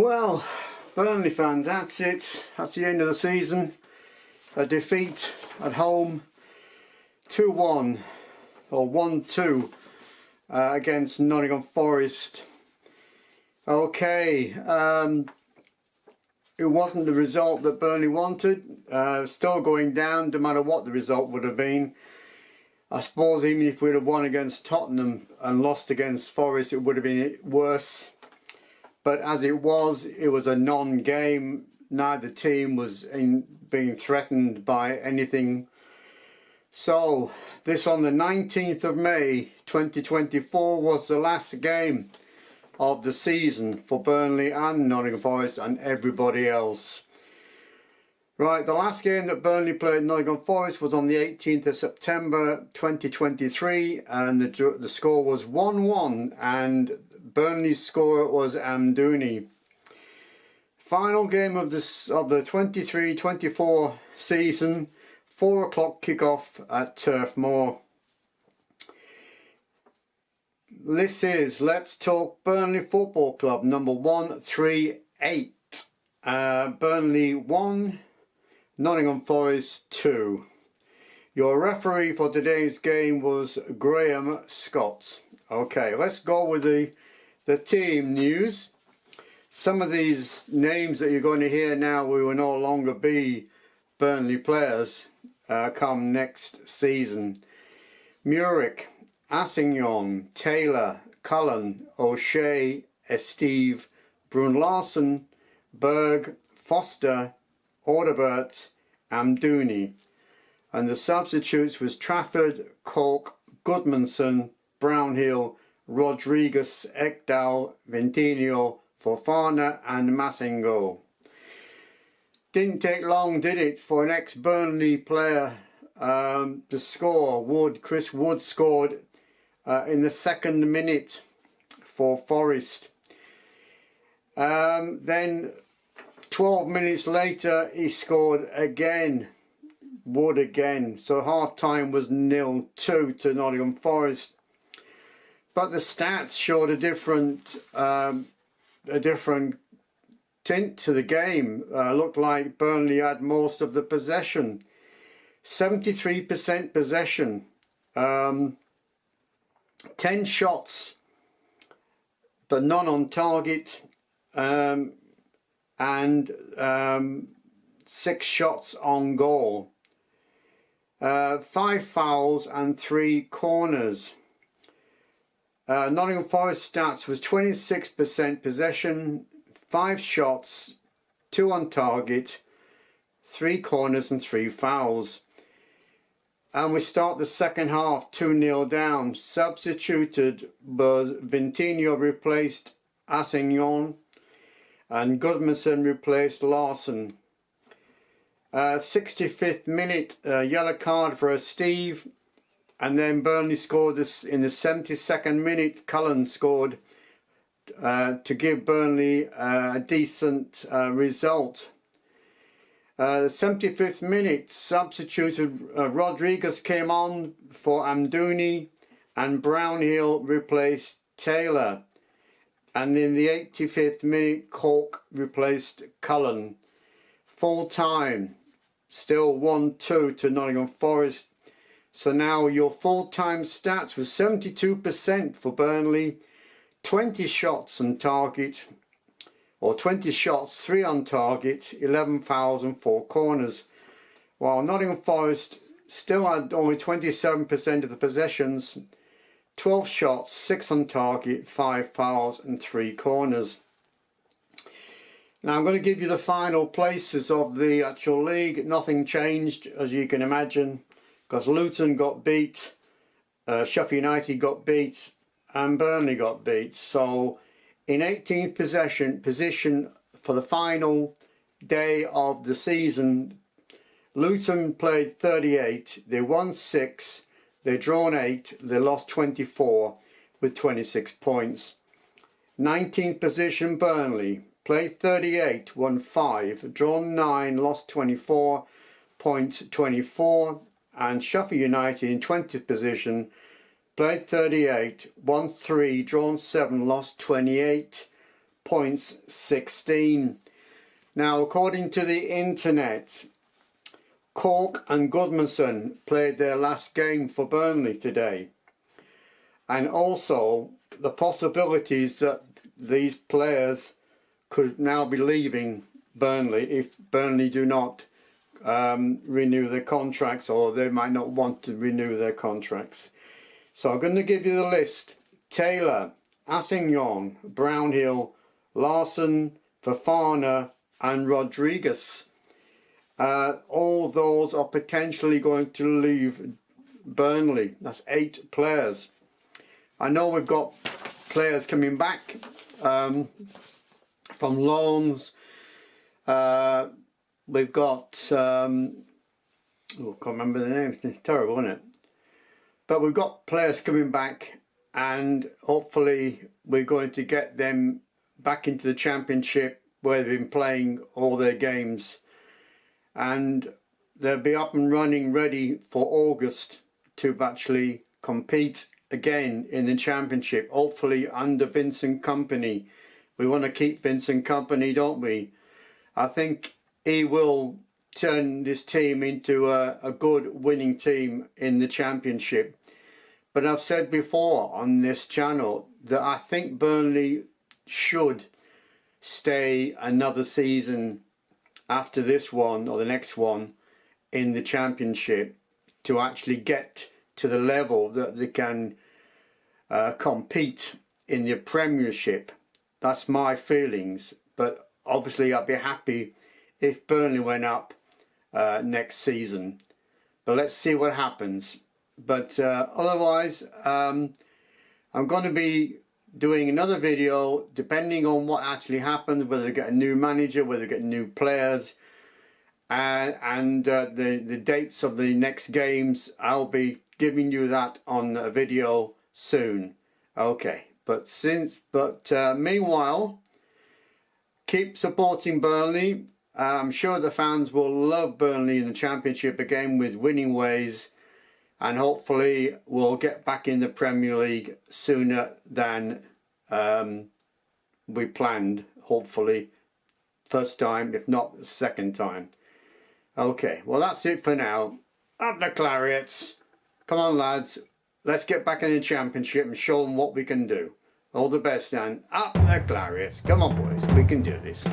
Well, Burnley fans, that's it. That's the end of the season. A defeat at home, 2-1 or 1-2 against Nottingham Forest. Okay, it wasn't the result that Burnley wanted. Still going down, no matter what the result would have been. I suppose even if we'd have won against Tottenham and lost against Forest, it would have been worse. But as it was a non-game. Neither team was being threatened by anything. So this on the 19th of May 2024 was the last game of the season for Burnley and Nottingham Forest and everybody else. Right, the last game that Burnley played Nottingham Forest was on the 18th of September 2023, and the score was 1-1, and Burnley's scorer was Amdouni. Final game of the 23-24 season, 4 o'clock kickoff at Turf Moor. This is Let's Talk Burnley Football Club number 138. Burnley 1, Nottingham Forest 2. Your referee for today's game was Graham Scott. Okay, let's go with the team news. Some of these names that you're going to hear now will no longer be Burnley players come next season. Murick, Assignon, Taylor, Cullen, O'Shea, Esteve, Brun Larson, Berg, Foster, Audebert, Amdouni. And the substitutes was Trafford, Cork, Goodmanson, Brownhill, Rodriguez, Ekdal, Ventinho, Fofana and Massengo. Didn't take long, did it, for an ex-Burnley player to score. Chris Wood scored in the 2nd minute for Forest. Then 12 minutes later he scored again, Wood again. So half time was 0-2 to Nottingham Forest. But the stats showed a different tint to the game. Looked like Burnley had most of the possession. 73% possession. 10 shots, but none on target. And 6 shots on goal. 5 fouls and 3 corners. Nottingham Forest stats was 26% possession, 5 shots, 2 on target, 3 corners and 3 fouls. And we start the second half 2-0 down. Substituted was Ventinho replaced Assignon and Goodmanson replaced Larson. 65th minute, yellow card for Steve. And then Burnley scored this in the 72nd minute. Cullen scored to give Burnley a decent result. The 75th minute, substituted Rodriguez came on for Amdouni and Brownhill replaced Taylor. And in the 85th minute, Cork replaced Cullen. Full time, still 1-2 to Nottingham Forest. So now your full-time stats was 72% for Burnley, 20 shots on target, or 20 shots, 3 on target, 11 fouls and 4 corners. While Nottingham Forest still had only 27% of the possessions, 12 shots, 6 on target, 5 fouls and 3 corners. Now I'm going to give you the final places of the actual league. Nothing changed, as you can imagine, because Luton got beat, Sheffield United got beat and Burnley got beat. So in 18th position for the final day of the season, Luton played 38, they won 6, they drawn 8, they lost 24 with 26 points. 19th position Burnley, played 38, won 5, drawn 9, lost 24, points 24. And Sheffield United in 20th position, played 38, won 3, drawn 7, lost 28, points 16. Now, according to the internet, Cork and Goodmanson played their last game for Burnley today. And also the possibilities that these players could now be leaving Burnley if Burnley do not renew their contracts, or they might not want to renew their contracts. So I'm going to give you the list. Taylor, Assignon, Brownhill, Larson, Fofana and Rodriguez. All those are potentially going to leave Burnley. That's 8 players. I know we've got players coming back from loans. We've got, oh, I can't remember the names, it's terrible, isn't it? But we've got players coming back, and hopefully we're going to get them back into the Championship where they've been playing all their games. And they'll be up and running ready for August to actually compete again in the Championship, hopefully under Vincent Kompany. We want to keep Vincent Kompany, don't we? I think he will turn this team into a good winning team in the Championship. But I've said before on this channel that I think Burnley should stay another season after this one or the next one in the Championship to actually get to the level that they can compete in the Premiership. That's my feelings, but obviously I'd be happy if Burnley went up next season. But let's see what happens. But otherwise, I'm going to be doing another video depending on what actually happens, whether we get a new manager, whether we get new players, and the dates of the next games. I'll be giving you that on a video soon. Okay, but meanwhile, keep supporting Burnley. I'm sure the fans will love Burnley in the Championship again with winning ways, and hopefully we'll get back in the Premier League sooner than we planned. Hopefully first time, if not the second time. Okay, well that's it for now. Up the Clariots. Come on lads, let's get back in the Championship and show them what we can do. All the best, and up the Clariots. Come on boys, we can do this.